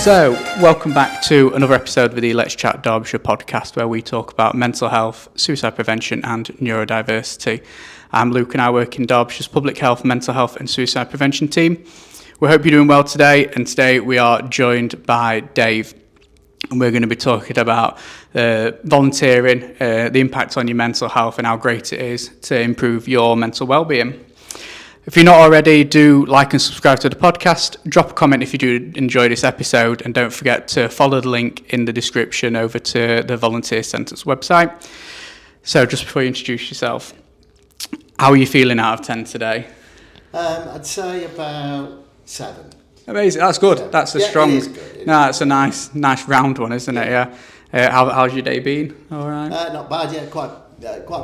So, welcome back to another episode of the Let's Chat Derbyshire podcast, where we talk about mental health, suicide prevention and neurodiversity. I'm Luke and I work in Derbyshire's Public Health, Mental Health and Suicide Prevention team. We hope you're doing well today, and today we are joined by Dave, and we're going to be talking about volunteering, the impact on your mental health and how great it is to improve your mental well-being. If you're not already, do like and subscribe to the podcast. Drop a comment if you do enjoy this episode, and don't forget to follow the link in the description over to the Volunteer Centre's website. So just before you introduce yourself, how are you feeling out of 10 today? I'd say about 7. Amazing, that's good. Yeah. That's a strong. It is good. That's a nice round one, isn't it? Yeah. How's your day been? All right. Not bad. Yeah, quite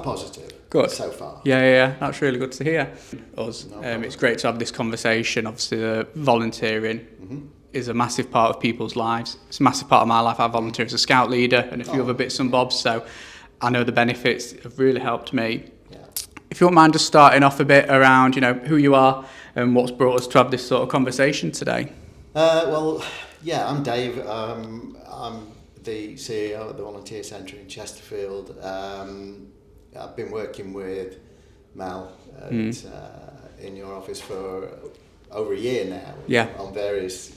positive. Good. So far. Yeah. That's really good to hear. It's great to have this conversation. Obviously, volunteering is a massive part of people's lives. It's a massive part of my life. I volunteer as a scout leader and a few other bits and bobs, so I know the benefits have really helped me. Yeah. If you wouldn't mind just starting off a bit around, who you are and what's brought us to have this sort of conversation today. I'm Dave. I'm the CEO at the Volunteer Centre in Chesterfield. I've been working with Mel in your office for over a year now on various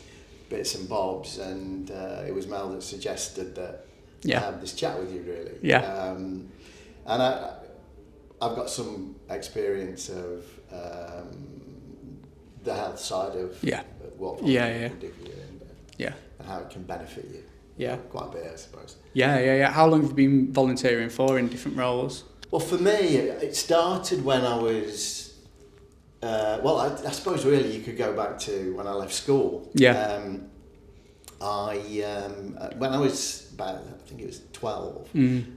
bits and bobs, and it was Mel that suggested that I have this chat with you, really. Yeah. And I've got some experience of the health side of what volunteering can do for you and how it can benefit you. Yeah. Quite a bit, I suppose. Yeah. How long have you been volunteering for in different roles? Well, for me, it started when I was, I suppose really you could go back to when I left school. Yeah. When I was about, I think it was 12,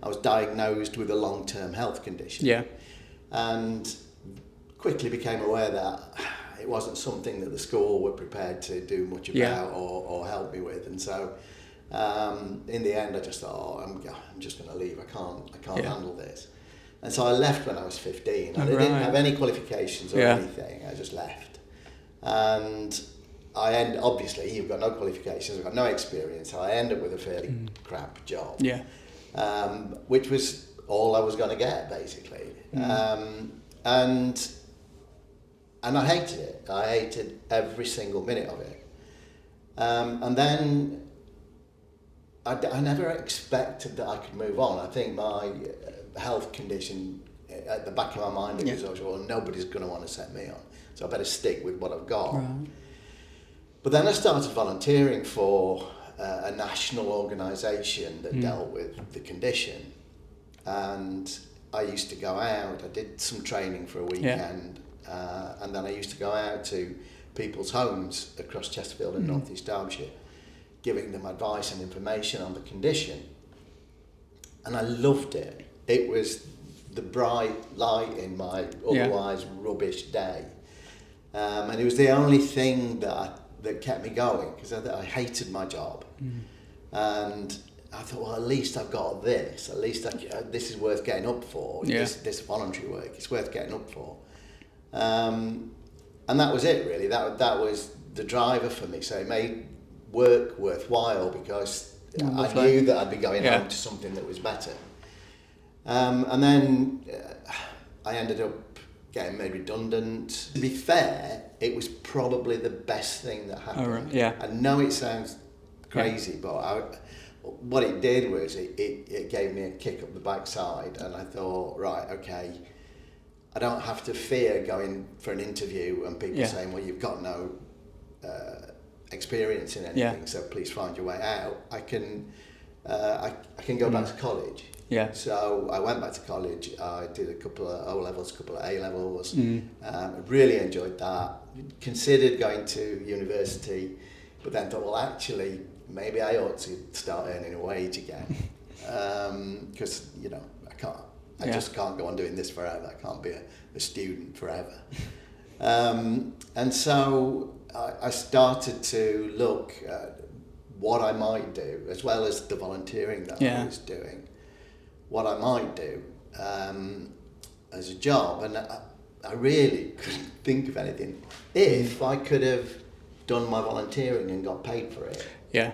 I was diagnosed with a long-term health condition. Yeah. And quickly became aware that it wasn't something that the school were prepared to do much about or help me with. And so in the end, I just thought, I'm just going to leave. I can't handle this. And so I left when I was 15. I didn't have any qualifications or anything. I just left. And obviously, you've got no qualifications, I've got no experience. So I ended up with a fairly crap job. Yeah. Which was all I was going to get, basically. And I hated it. I hated every single minute of it. And then I never expected that I could move on. I think my health condition, at the back of my mind, it was, well, nobody's going to want to set me on, so I better stick with what I've got. Right. But then I started volunteering for a national organisation that dealt with the condition, and I used to go out. I did some training for a weekend, and then I used to go out to people's homes across Chesterfield and North East Derbyshire, giving them advice and information on the condition. And I loved it. It was the bright light in my otherwise rubbish day. And it was the only thing that kept me going, because I hated my job. And I thought, well, at least I've got this. At least this is worth getting up for. This voluntary work, it's worth getting up for. And that was it, really. That was the driver for me. So it made work worthwhile, because I knew that I'd be going home to something that was better. And then I ended up getting made redundant. To be fair, it was probably the best thing that happened. Oh, right. Yeah. I know it sounds crazy, but what it did was it gave me a kick up the backside, and I thought, right, okay, I don't have to fear going for an interview and people saying, well, you've got no experience in anything, so please find your way out. I can go back to college. Yeah. So I went back to college. I did a couple of O-levels, a couple of A-levels. Really enjoyed that. Considered going to university, but then thought, well, actually, maybe I ought to start earning a wage again. Because, I just can't go on doing this forever. I can't be a student forever. And so I started to look at what I might do, as well as the volunteering that I was doing, what I might do as a job. And I really couldn't think of anything if I could have done my volunteering and got paid for it. Yeah.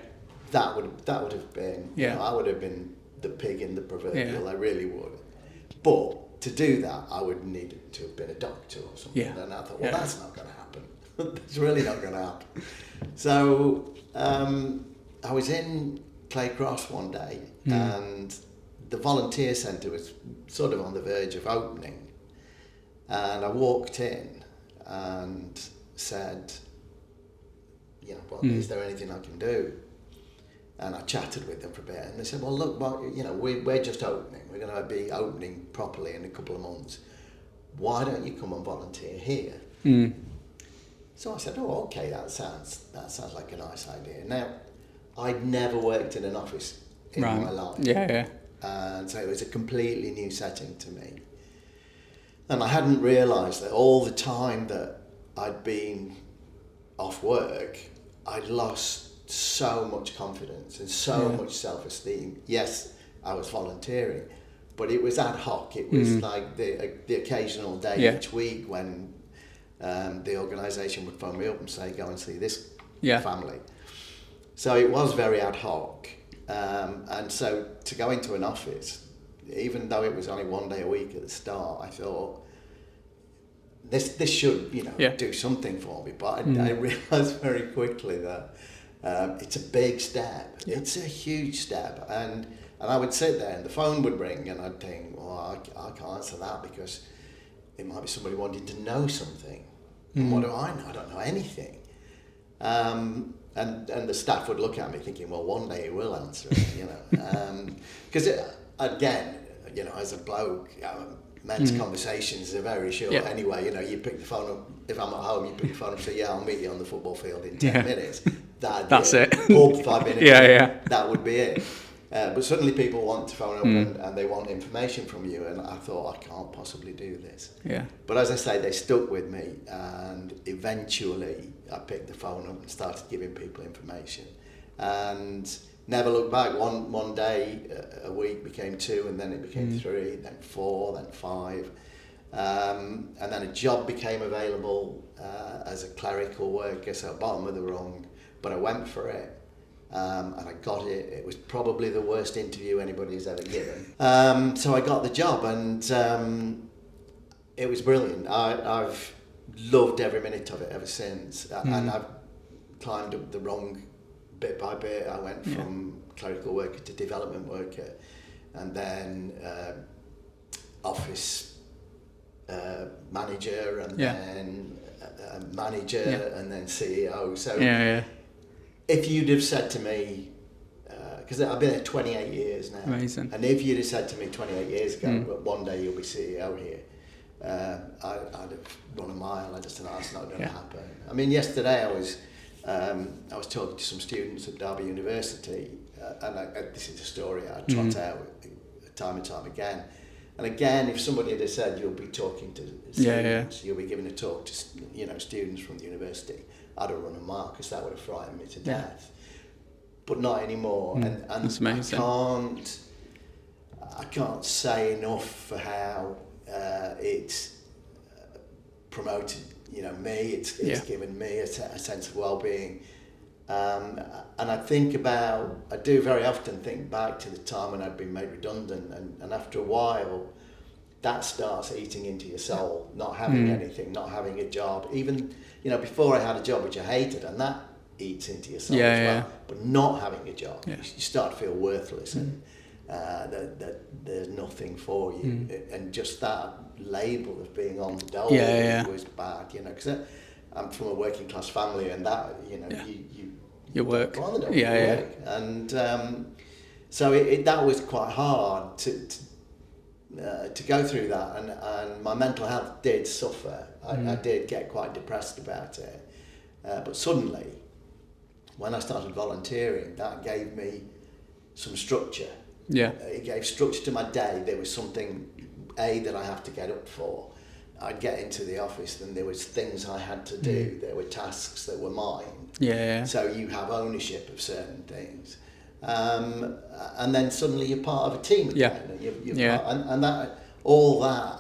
that would have been, Yeah. I would have been the pig in the proverbial, Yeah. I really would. But to do that, I would need to have been a doctor or something. Yeah. And I thought, well, Yeah. that's not going to happen. It's really not going to happen. So I was in Clay Cross one day, and the volunteer centre was sort of on the verge of opening. And I walked in and said, well, is there anything I can do? And I chatted with them for a bit, and they said, well, look, we're just opening. We're going to be opening properly in a couple of months. Why don't you come and volunteer here? So I said, oh, okay, that sounds like a nice idea. Now, I'd never worked in an office in my life. Yeah. And so it was a completely new setting to me. And I hadn't realised that all the time that I'd been off work, I'd lost so much confidence and so much self-esteem. Yes, I was volunteering, but it was ad hoc. It was like the occasional day each week when the organisation would phone me up and say, go and see this family. So it was very ad hoc. And so to go into an office, even though it was only one day a week at the start, I thought, this should, do something for me. But I realised very quickly that it's a big step. Yeah. It's a huge step. And I would sit there and the phone would ring and I'd think, well, I can't answer that because it might be somebody wanting to know something. And what do I know? I don't know anything. And the staff would look at me thinking, well, one day he will answer it, Because again, as a bloke, men's conversations are very short anyway. You pick the phone up, if I'm at home, you pick the phone up and say, I'll meet you on the football field in 10 minutes. That's it. Or 5 minutes. That would be it. But suddenly people want to phone up and they want information from you, and I thought, I can't possibly do this. Yeah. But as I say, they stuck with me, and eventually I picked the phone up and started giving people information. And never looked back. One day a week became 2, and then it became 3, then 4, then 5. And then a job became available as a clerical worker, so bottom of the rung, but I went for it. And I got it. It was probably the worst interview anybody's ever given. So I got the job, and it was brilliant. I've loved every minute of it ever since. And I've climbed up the rung bit by bit. I went from clerical worker to development worker, and then office manager, and then manager, and then CEO. So if you'd have said to me, because I've been there 28 years now, amazing. And if you'd have said to me 28 years ago, well, one day you'll be CEO here, I'd have run a mile. I just said, no, that's not going to happen. I mean, yesterday I was talking to some students at Derby University, and this is a story I trot out time and time again. And again, if somebody had said you'll be talking to students, you'll be giving a talk to students from the university, I'd have run a mile because that would have frightened me to death. But not anymore. And that's amazing. I can't say enough for how it's promoted me. It's given me a sense of well-being. And I do very often think back to the time when I'd been made redundant, and after a while that starts eating into your soul, not having anything, not having a job. Even, before I had a job which I hated, and that eats into your soul as well. But not having a job, you start to feel worthless, and that there's nothing for you. And just that label of being on the dole was bad, because I'm from a working class family, and that, you work. On the dole, work. And so that was quite hard to go through that, and my mental health did suffer. I did get quite depressed about it, but suddenly when I started volunteering, that gave me some structure. It gave structure to my day. There was something that I have to get up for. I'd get into the office and there was things I had to do. There were tasks that were mine. So you have ownership of certain things. And then suddenly you're part of a team again. And that, all that,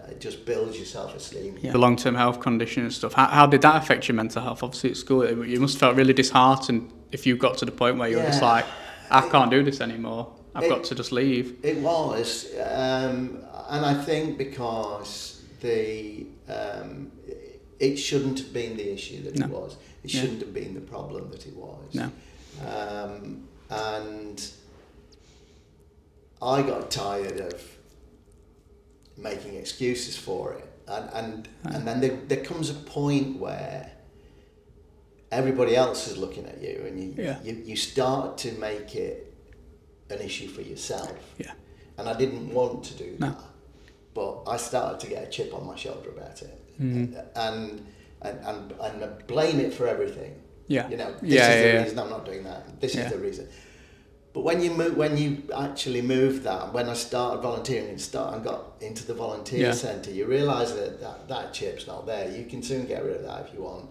it just builds your self-esteem. The long-term health condition and stuff. How did that affect your mental health? Obviously at school, you must have felt really disheartened if you got to the point where you were just Yeah. like, I can't do this anymore. I've got to just leave. It was, and I think because it shouldn't have been the issue that No. it was. It Yeah. shouldn't have been the problem that it was. No. And I got tired of making excuses for it, and then there comes a point where everybody else is looking at you, and you start to make it an issue for yourself. Yeah. And I didn't want to do No. that, but I started to get a chip on my shoulder about it, and blame it for everything. Yeah. You know, this Yeah, is the yeah, reason I'm not doing that. This Yeah. is the reason. But when you actually moved that, when I started volunteering and got into the volunteer centre, you realise that chip's not there. You can soon get rid of that if you want.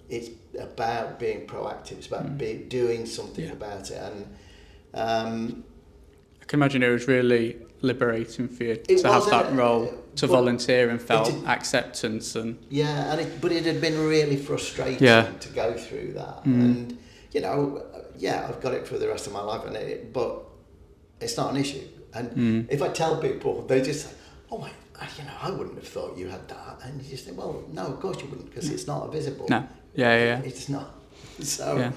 It's about being proactive. It's about doing something about it. And I can imagine it was really liberating for you to have that role, to volunteer and felt acceptance and... Yeah, but it had been really frustrating to go through that. And, you know, I've got it for the rest of my life, but it's not an issue. And if I tell people, they just say, oh, I wouldn't have thought you had that. And you just think, well, no, of course you wouldn't, because it's not visible. No. Yeah. It's not. So,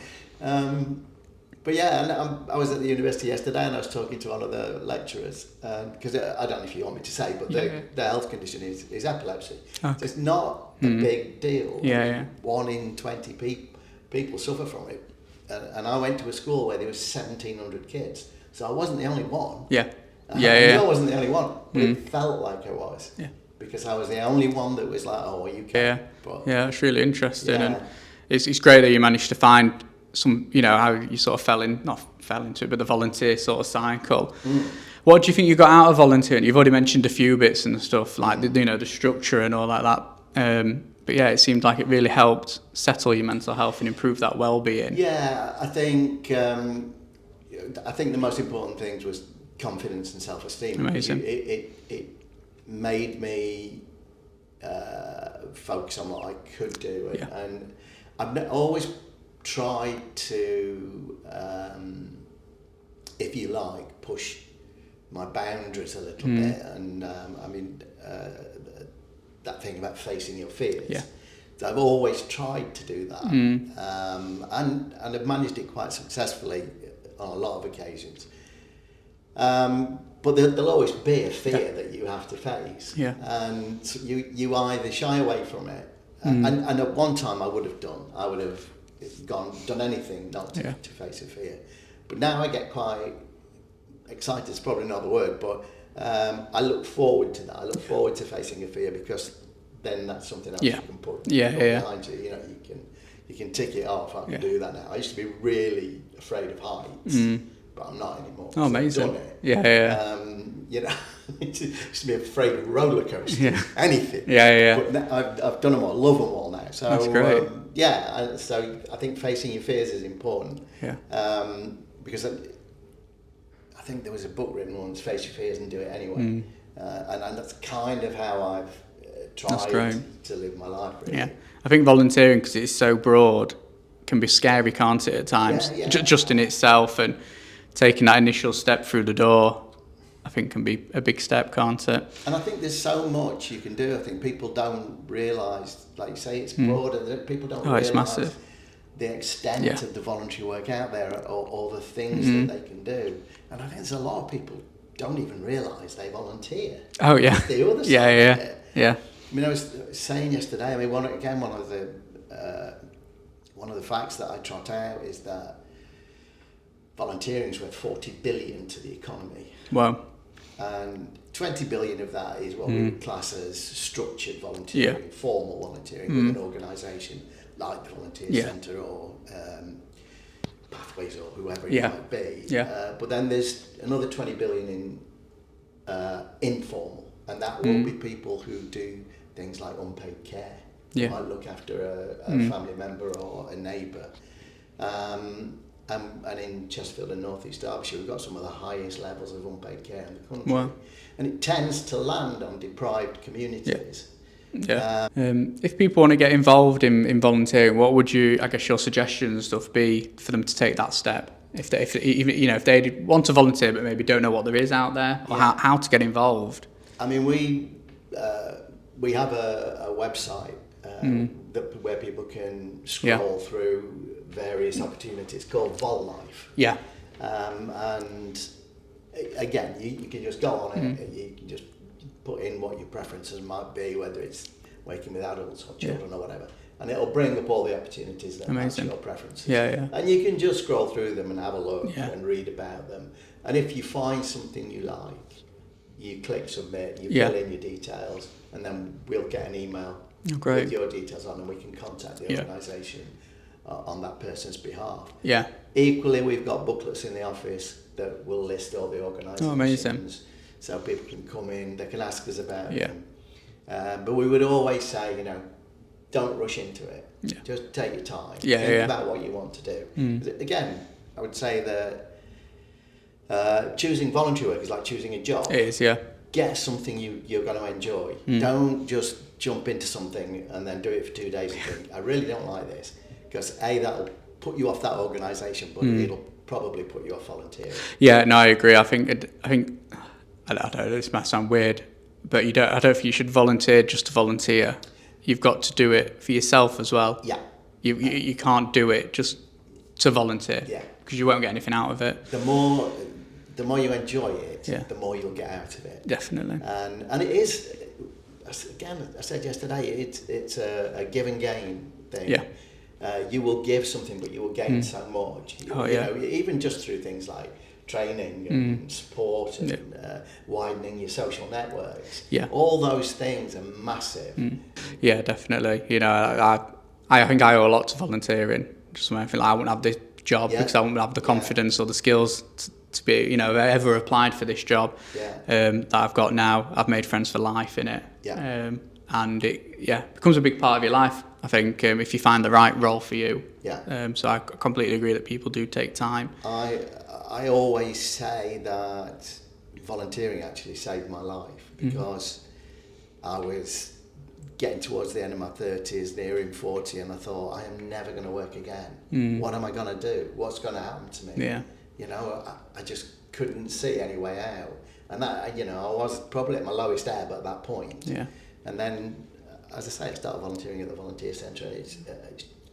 but and I was at the university yesterday, and I was talking to one of the lecturers, because I don't know if you want me to say, but the health condition is epilepsy. Okay. So it's not a big deal. Yeah. 1 in 20 people suffer from it. And I went to a school where there was 1,700 kids, so I wasn't the only one. I wasn't the only one, but it felt like I was. Yeah. Because I was the only one that was like, oh, well, you can. But, it's really interesting, and it's great that you managed to find some, how you sort of not fell into it, but the volunteer sort of cycle. What do you think you got out of volunteering? You've already mentioned a few bits and stuff, like the structure and all like that. But it seemed like it really helped settle your mental health and improve that well-being. Yeah, I think the most important things was confidence and self-esteem. Amazing. It made me focus on what I could do, and I've always tried to, if you like, push my boundaries a little bit, and that thing about facing your fears. Yeah. I've always tried to do that, and I've managed it quite successfully on a lot of occasions. But there'll always be a fear that you have to face, and you either shy away from it, and at one time I would have done anything not to face a fear, but now I get quite excited. It's probably not the word, but I look forward to that. I look forward to facing a fear, because then that's something else you can put behind you. You know, you can tick it off. I can do that now. I used to be really afraid of heights, but I'm not anymore. Oh, amazing! I've done it. I used to be afraid of roller coasters, anything. But I've done them all. Love them all now. So that's great. So I think facing your fears is important. Because I think there was a book written once, Face Your Fears and Do It Anyway. And that's kind of how I've tried to live my life, really. Yeah, I think volunteering, because it's so broad, can be scary, can't it, at times? Just in itself, and taking that initial step through the door, I think, can be a big step, can't it? And I think there's so much you can do. I think people don't realise, like you say, it's broader. People don't realise massive. The extent of the voluntary work out there, or the things that they can do. And I think there's a lot of people don't even realise they volunteer. Oh yeah. That's the other side of it. Yeah. I mean, I was saying yesterday. I mean, one of the facts that I trot out is that volunteering is worth 40 billion to the economy. Wow. And 20 billion of that is what we would class as structured volunteering, formal volunteering with an organisation like the Volunteer Centre or Pathways or whoever it might be. But then there's another 20 billion in informal, and that will be people who do things like unpaid care. They might look after a family member or a neighbour. And in Chesterfield and North East Derbyshire, we've got some of the highest levels of unpaid care in the country. Wow. And it tends to land on deprived communities. Yeah. If people want to get involved in volunteering, what would your suggestions and stuff be for them to take that step? If they want to volunteer but maybe don't know what there is out there, or how to get involved. I mean, we have a website where people can scroll through various opportunities called VolLife. Yeah. And again, you can just go on it. You can just put in what your preferences might be, whether it's working with adults or children or whatever, and it'll bring up all the opportunities that match your preferences. Yeah. And you can just scroll through them and have a look and read about them. And if you find something you like, you click submit, you fill in your details, and then we'll get an email with your details on, and we can contact the organisation on that person's behalf. Yeah. Equally, we've got booklets in the office that will list all the organisations. Oh, amazing. So people can come in, they can ask us about them. But we would always say, don't rush into it. Yeah. Just take your time. Think about what you want to do. Again, I would say that choosing voluntary work is like choosing a job. It is, yeah. Get something you're going to enjoy. Don't just jump into something and then do it for 2 days and think, I really don't like this. Because that'll put you off that organisation, but it'll probably put you off volunteering. Yeah, no, I agree. I think I don't know, this might sound weird, but I don't think you should volunteer just to volunteer. You've got to do it for yourself as well. Yeah. You can't do it just to volunteer. Yeah. Because you won't get anything out of it. The more you enjoy it, the more you'll get out of it. Definitely. And it is, again, I said yesterday, it's a give and gain thing. Yeah. You will give something, but you will gain so much. Even just through things like training and support and widening your social networks. Yeah. All those things are massive. Yeah, definitely. I think I owe a lot to volunteering. Just when I feel like I wouldn't have this job because I wouldn't have the confidence or the skills to be, ever applied for this job that I've got now. I've made friends for life in it. Yeah. And it becomes a big part of your life, I think, if you find the right role for you. Yeah. So I completely agree that people do take time. I always say that volunteering actually saved my life because I was getting towards the end of my 30s, nearing 40, and I thought, I am never going to work again. What am I going to do? What's going to happen to me? Yeah. I just couldn't see any way out. And that, I was probably at my lowest ebb at that point. Yeah. And then, as I say, I started volunteering at the Volunteer Centre. It's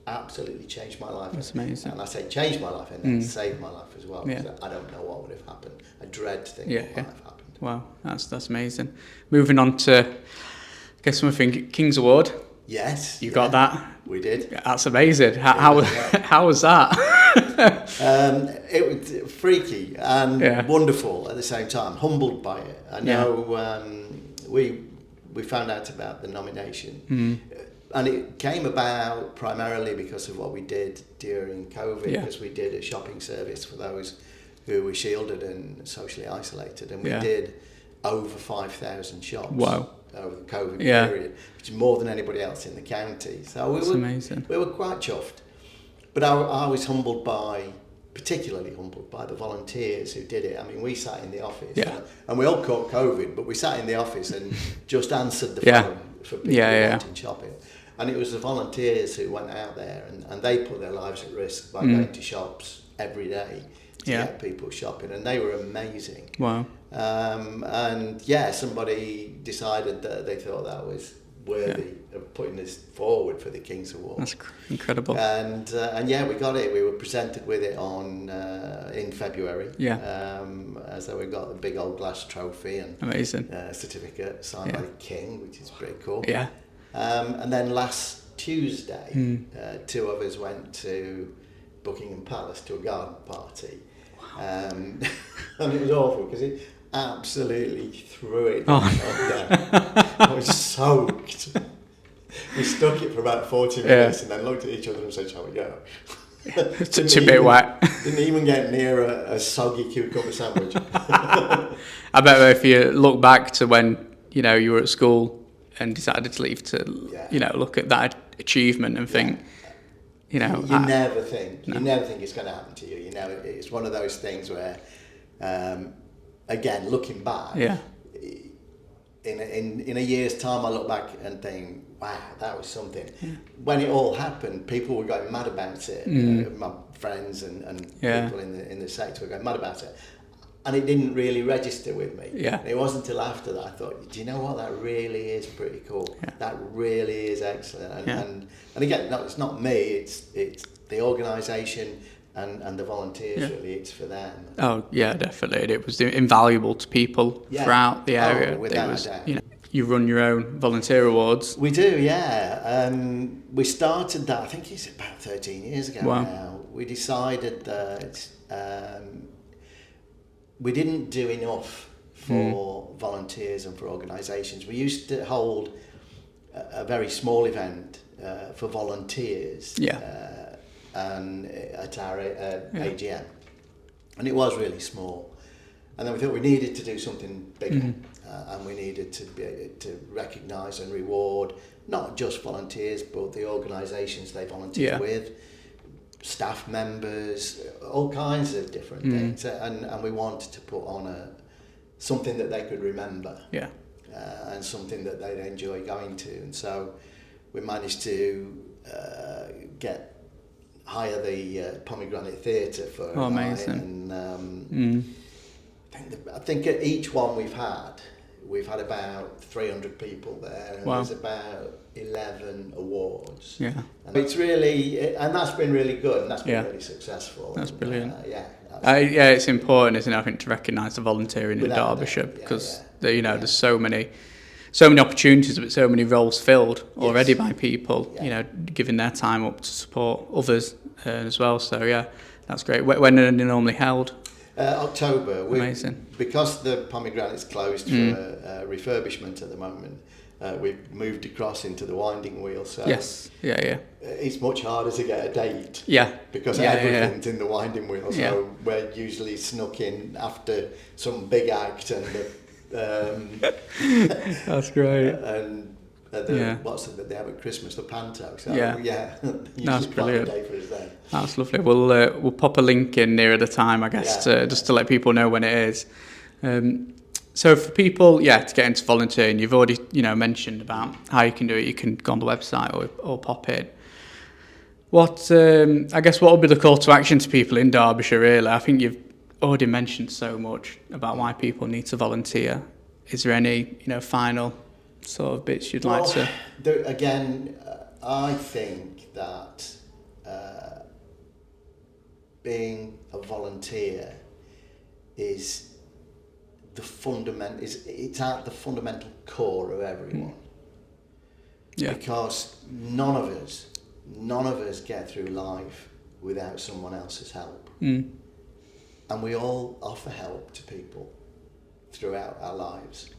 absolutely changed my life. That's amazing. And I say changed my life and then saved my life as well. Yeah. I don't know what would have happened. I dread to think what might have happened. Wow, that's amazing. Moving on to, I guess something, King's Award. Yes. You got that? We did. That's amazing. How was that? It was freaky and wonderful at the same time. Humbled by it. I know we found out about the nomination. And it came about primarily because of what we did during COVID, because we did a shopping service for those who were shielded and socially isolated, and we did over 5,000 shops over the COVID period, which is more than anybody else in the county. So we were quite chuffed. But I was particularly humbled by the volunteers who did it. I mean, we sat in the office, and we all caught COVID, but we sat in the office and just answered the phone for people wanting shopping. And it was the volunteers who went out there and they put their lives at risk by going to shops every day to get people shopping, and they were amazing. Wow. And somebody decided that they thought that was worthy of putting this forward for the King's Award. That's incredible. And we got it. We were presented with it in February. Yeah. So we got the big old glass trophy and amazing certificate signed by the King, which is pretty cool. Yeah. And then last Tuesday, two of us went to Buckingham Palace to a garden party. Wow. And it was awful because it absolutely threw it down. I was soaked. We stuck it for about 40 minutes and then looked at each other and said, shall we go? It's a bit wet. Didn't even get near a soggy cucumber sandwich. I bet if you look back to when you were at school and decided to leave to look at that achievement and think you never think it's going to happen to you. It's one of those things where again, looking back, in a year's time, I look back and think, wow, that was something. When it all happened, people were going mad about it. You know, my friends and people in the sector were going mad about it. And it didn't really register with me. Yeah. And it wasn't until after that I thought, do you know what? That really is pretty cool. Yeah. That really is excellent. And again, no, it's not me. It's the organisation and the volunteers. Really, it's for them. Oh yeah, definitely. It was invaluable to people throughout the area. Without a doubt. You know, you run your own volunteer awards. We do, yeah. We started that. I think it's about 13 years ago now. We decided that. We didn't do enough for volunteers and for organisations. We used to hold a very small event for volunteers and at our AGM. And it was really small. And then we thought we needed to do something bigger. And we needed to recognise and reward not just volunteers, but the organisations they volunteer with. Staff members, all kinds of different things, and we wanted to put on something that they could remember, and something that they'd enjoy going to, and so we managed to hire the Pomegranate Theatre for a night, and I think at each one we've had about 300 people there, and there's about 11 awards. Yeah. And it's really, and that's been really good, and that's been really successful. That's brilliant. It's important, isn't it, I think, to recognise the volunteering in Derbyshire, because there's so many opportunities, but so many roles filled already by people, you know, giving their time up to support others as well. So that's great. When are they normally held? October. Amazing. Because the Pomegranate's closed for refurbishment at the moment, we've moved across into the Winding Wheel. So it's much harder to get a date. Because everything's in the Winding Wheel. So we're usually snuck in after some big act and that's great. And what's it that they have at Christmas, the Panto. So that's brilliant. Day for us then. That's lovely. We'll pop a link in nearer the time, I guess, just to let people know when it is. So for people, to get into volunteering, you've already mentioned about how you can do it. You can go on the website or pop in. What will be the call to action to people in Derbyshire? Really, I think you've already mentioned so much about why people need to volunteer. Is there any final sort of bits you'd like to? I think that being a volunteer is it's at the fundamental core of everyone. Because none of us get through life without someone else's help. And we all offer help to people throughout our lives.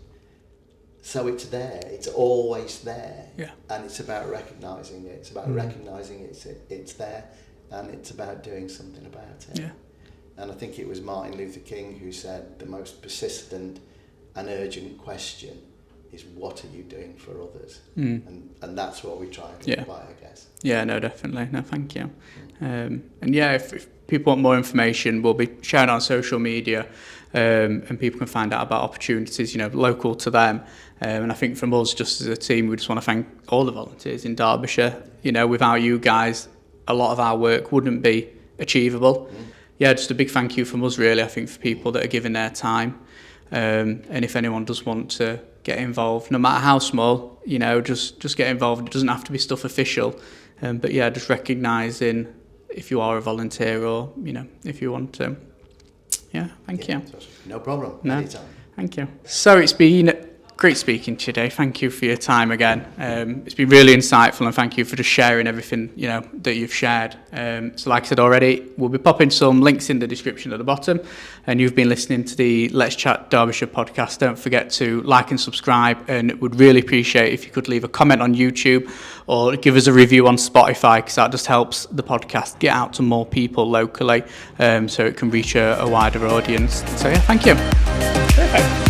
So it's there, it's always there. And it's about recognising it. It's about recognising it's there, and it's about doing something about it. And I think it was Martin Luther King who said the most persistent and urgent question is, what are you doing for others? And that's what we try and do by, I guess. Yeah, no, definitely. No, thank you. If people want more information, we'll be sharing on social media, and people can find out about opportunities, local to them. And I think from us, just as a team, we just want to thank all the volunteers in Derbyshire. Without you guys, a lot of our work wouldn't be achievable. Just a big thank you from us, really, I think, for people that are giving their time. And if anyone does want to get involved, no matter how small, just get involved. It doesn't have to be stuff official. But just recognising if you are a volunteer or, if you want to. Thank you. No problem. No, anytime. Thank you. So it's been great speaking to you today. Thank you for your time again. It's been really insightful, and thank you for just sharing everything that you've shared. So like I said already, we'll be popping some links in the description at the bottom, and you've been listening to the Let's Chat Derbyshire podcast. Don't forget to like and subscribe, and would really appreciate if you could leave a comment on YouTube or give us a review on Spotify, because that just helps the podcast get out to more people locally, so it can reach a wider audience. So thank you. Perfect.